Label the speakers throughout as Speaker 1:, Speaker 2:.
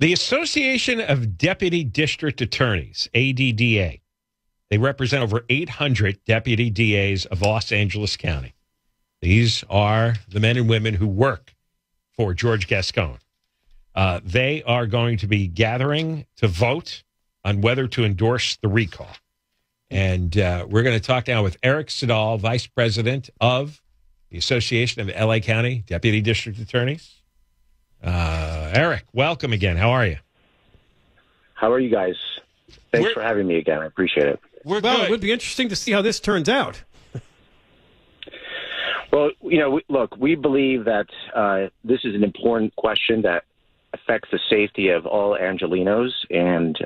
Speaker 1: The Association of Deputy District Attorneys, ADDA, they represent over 800 deputy DAs of Los Angeles County. These are the men and women who work for George Gascon. They are going to be gathering to vote on whether to endorse the recall. And we're going to talk now with Eric Siddall, Vice President of the Association of LA County Deputy District Attorneys. Eric, welcome again. How are you?
Speaker 2: How are you guys? Thanks for having me again. I appreciate it.
Speaker 1: Well,
Speaker 3: it would be interesting to see how this turns out.
Speaker 2: Well, look, we believe that this is an important question that affects the safety of all Angelenos. And,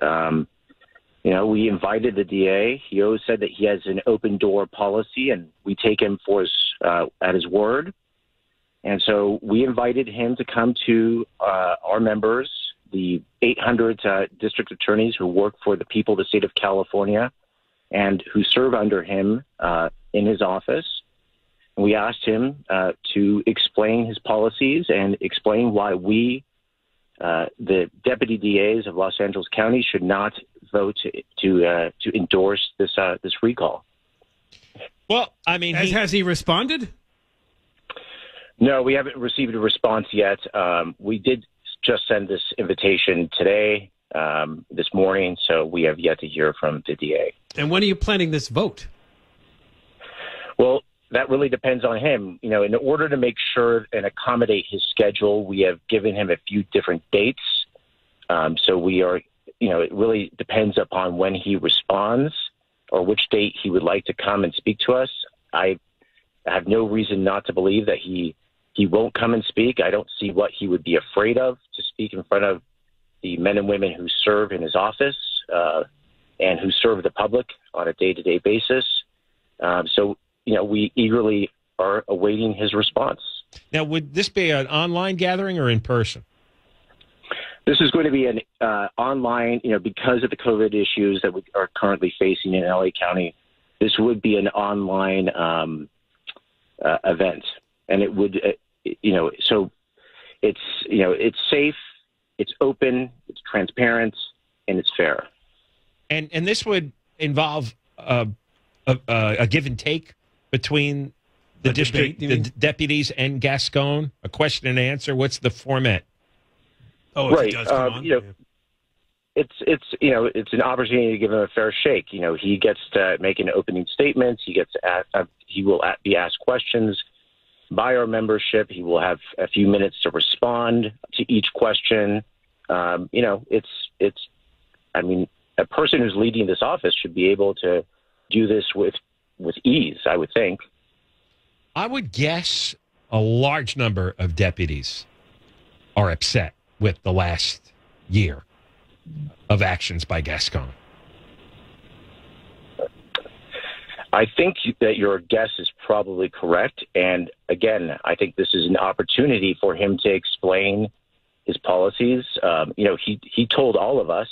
Speaker 2: we invited the DA. He always said that he has an open door policy, and we take him at his word. And so we invited him to come to our members, the 800 district attorneys who work for the people of the state of California and who serve under him in his office. And we asked him to explain his policies and explain why we, the deputy DAs of Los Angeles County, should not vote to endorse this recall.
Speaker 1: Well, I mean,
Speaker 3: has he responded?
Speaker 2: No, we haven't received a response yet. We did just send this invitation today, this morning, so we have yet to hear from the DA.
Speaker 3: And when are you planning this vote?
Speaker 2: Well, that really depends on him. In order to make sure and accommodate his schedule, we have given him a few different dates. So we are, it really depends upon when he responds or which date he would like to come and speak to us. I have no reason not to believe that he won't come and speak. I don't see what he would be afraid of to speak in front of the men and women who serve in his office and who serve the public on a day-to-day basis. So, we eagerly are awaiting his response.
Speaker 1: Now, would this be an online gathering or in person?
Speaker 2: This is going to be an online, because of the COVID issues that we are currently facing in LA County. This would be an online event, and it would, so it's safe, it's open, it's transparent, and it's fair.
Speaker 1: And this would involve a give and take between the district, the deputies and Gascon, a question and answer. What's the format?
Speaker 3: Oh,
Speaker 2: right.
Speaker 3: If he does come on.
Speaker 2: It's an opportunity to give him a fair shake. He gets to make an opening statement. He will be asked questions by our membership. He will have a few minutes to respond to each question. A person who's leading this office should be able to do this with ease, I would think.
Speaker 1: I would guess a large number of deputies are upset with the last year of actions by Gascon.
Speaker 2: I think that your guess is probably correct. And again, I think this is an opportunity for him to explain his policies. He told all of us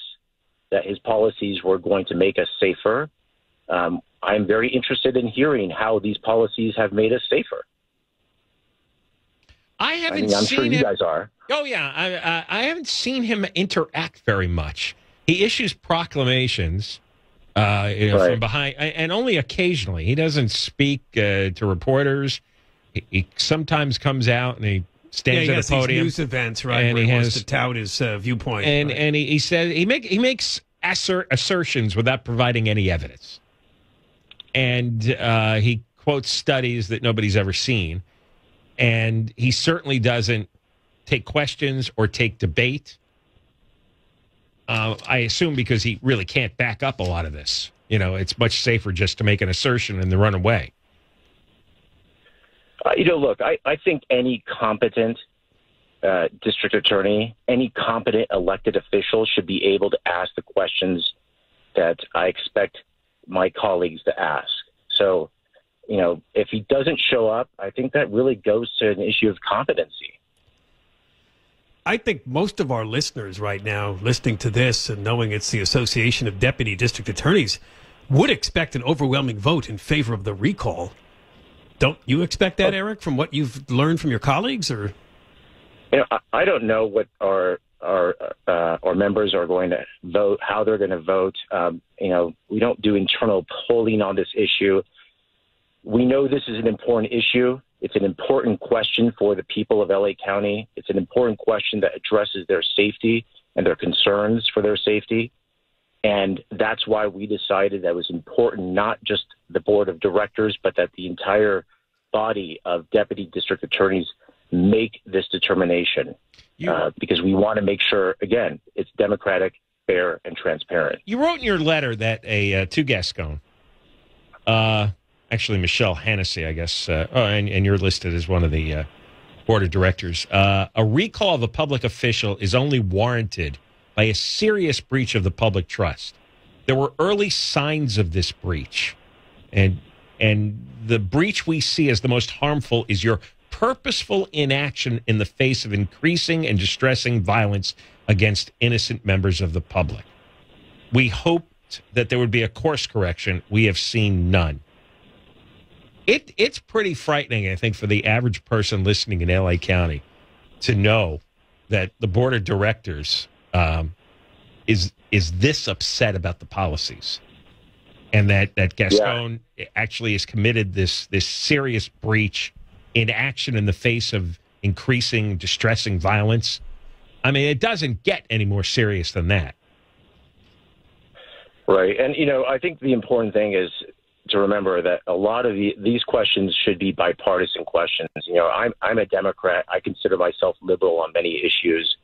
Speaker 2: that his policies were going to make us safer. I'm very interested in hearing how these policies have made us safer.
Speaker 1: I'm
Speaker 2: sure you guys are.
Speaker 1: Oh, yeah. I haven't seen him interact very much. He issues proclamations from behind, and only occasionally. He doesn't speak to reporters. He sometimes comes out and he stands at a podium.
Speaker 3: These news events, right?
Speaker 1: And
Speaker 3: where
Speaker 1: he
Speaker 3: wants
Speaker 1: has
Speaker 3: to tout his viewpoint.
Speaker 1: And he says he makes assertions without providing any evidence. And he quotes studies that nobody's ever seen. And he certainly doesn't take questions or take debate. I assume because he really can't back up a lot of this. It's much safer just to make an assertion and then run away.
Speaker 2: Look, I think any competent district attorney, any competent elected official should be able to ask the questions that I expect my colleagues to ask. So, if he doesn't show up, I think that really goes to an issue of competency.
Speaker 3: I think most of our listeners right now, listening to this and knowing it's the Association of Deputy District Attorneys, would expect an overwhelming vote in favor of the recall. Don't you expect that, Eric, from what you've learned from your colleagues? Or
Speaker 2: I don't know what our our members are going to vote, how they're going to vote. We don't do internal polling on this issue. We know this is an important issue. It's an important question for the people of LA County. It's an important question that addresses their safety and their concerns for their safety. And that's why we decided that it was important, not just the board of directors, but that the entire body of deputy district attorneys make this determination. Because we want to make sure, again, it's democratic, fair, and transparent.
Speaker 1: You wrote in your letter that to Gascon, actually Michelle Hennessy, I guess, and you're listed as one of the board of directors, a recall of a public official is only warranted by a serious breach of the public trust. There were early signs of this breach, and the breach we see as the most harmful is your purposeful inaction in the face of increasing and distressing violence against innocent members of the public. We hoped that there would be a course correction. We have seen none. It's pretty frightening, I think, for the average person listening in LA County to know that the board of directors is this upset about the policies, and that Gascon actually has committed this serious breach in action in the face of increasing, distressing violence. I mean, it doesn't get any more serious than that.
Speaker 2: Right. And, I think the important thing is to remember that a lot of these questions should be bipartisan questions. I'm a Democrat. I consider myself liberal on many issues.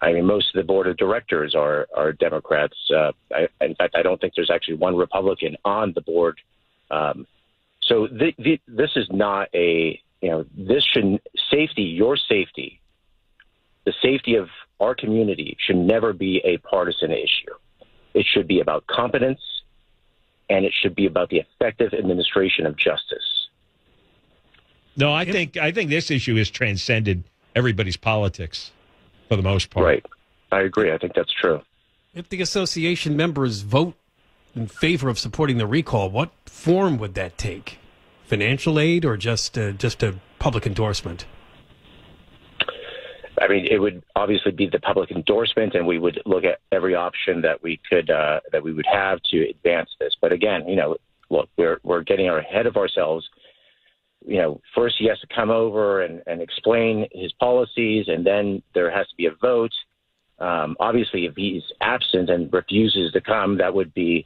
Speaker 2: I mean, most of the board of directors are Democrats. In fact, I don't think there's actually one Republican on the board. So this is not this shouldn't, your safety, the safety of our community should never be a partisan issue. It should be about competence, and it should be about the effective administration of justice.
Speaker 1: No, I think this issue has transcended everybody's politics for the most part.
Speaker 2: Right. I agree. I think that's true.
Speaker 3: If the association members vote in favor of supporting the recall, what form would that take? Financial aid or just a public endorsement?
Speaker 2: I mean, it would obviously be the public endorsement, and we would look at every option that we could that we would have to advance this. But again, look, we're getting ahead of ourselves. First he has to come over and explain his policies, and then there has to be a vote. Obviously, if he's absent and refuses to come, that would be,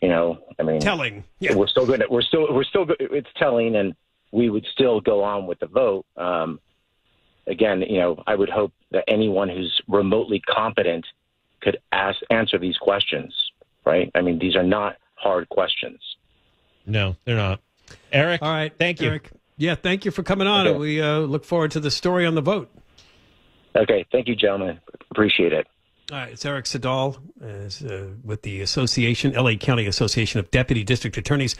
Speaker 3: telling. Yeah.
Speaker 2: It's telling, and we would still go on with the vote. Again, I would hope that anyone who's remotely competent could answer these questions, right? I mean, these are not hard questions.
Speaker 1: No, they're not. Eric,
Speaker 3: all right,
Speaker 1: thank you.
Speaker 3: Eric. Yeah, thank you for coming on.
Speaker 2: Okay.
Speaker 3: We look forward to the story on the vote.
Speaker 2: Okay, thank you, gentlemen. Appreciate it.
Speaker 3: All right, it's Eric Siddall with the association, LA County Association of Deputy District Attorneys.